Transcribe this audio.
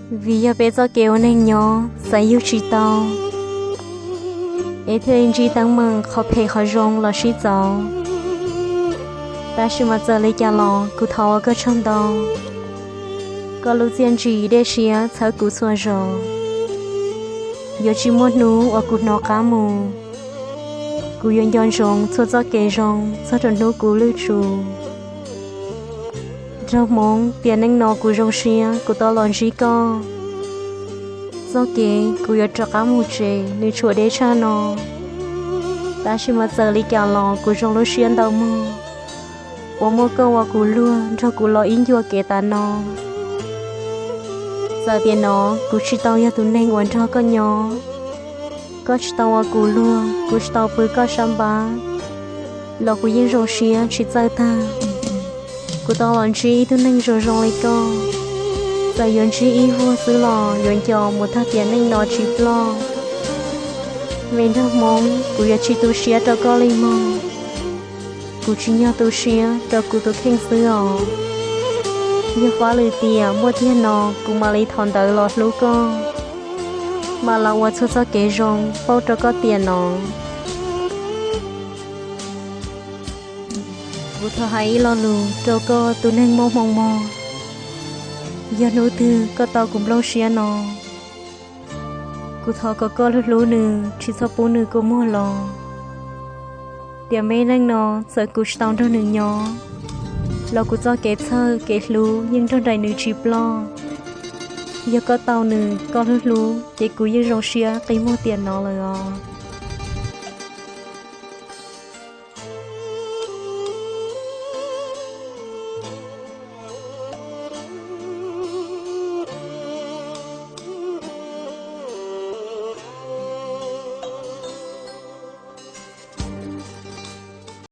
vì giờ bé cho kéo nên nhỏ sẽ yêu chị tao ấy thế anh chị tăng mừng khó phê khó rong là sĩ giàu ta chỉ mà giờ lấy cha lò cứ thò cơ trong tao có lúc tiên chị để xía thở cú xua rồi giờ chỉ muốn nú ở cú nó cá mù cú yon yon rong cho cho kê rong cho tròn nú cú lưu trù rau món tiền anh nó cú rong xía cú to lon gì co do kê cú yo cho cá mù chê như chùa đế cha nó ta chỉ mà giờ lấy cha lò cú rong lưu xuyên đầu mù我摸个我古路，这古老音乐给他呢。giờ tiền nó, cú chỉ tao ya tụi nên quan cho con nhỏ. Có chỉ tao ở cú luôn, cú chỉ tao bự có sắm bá. Lọ cú yên rong xía chỉ chơi ta. Cú tao làm chi tụi nên rong lấy con. Giờ yon chi y vua xứ lò, yon cho một thằng tiền nên nó chỉ lo. Mình thắc mong, cú ya chỉ tu xía cho con lên mong. Cú chỉ nhớ tu xía cho cú tu khen xứ ở như khóa lưỡi tìa mua thiên nó cũng mà lấy thòn tới lọt lú con mà là qua cho kế rong bao cho có tiền nó cú thọ hay lo lù cho có tu nên mong mò giờ nô tư có tao cũng lâu xía nó cú thọ có lú nư chỉ cho bố nư có mua lò tiệm mấy năng nó sợ cú tao đâu nửa nhỏ lo cú cho kế thơ kế lú nhưng trong đầy nửa chip lo giờ có tao nửa có lú để cú yên rong xia cái mua tiền nó rồi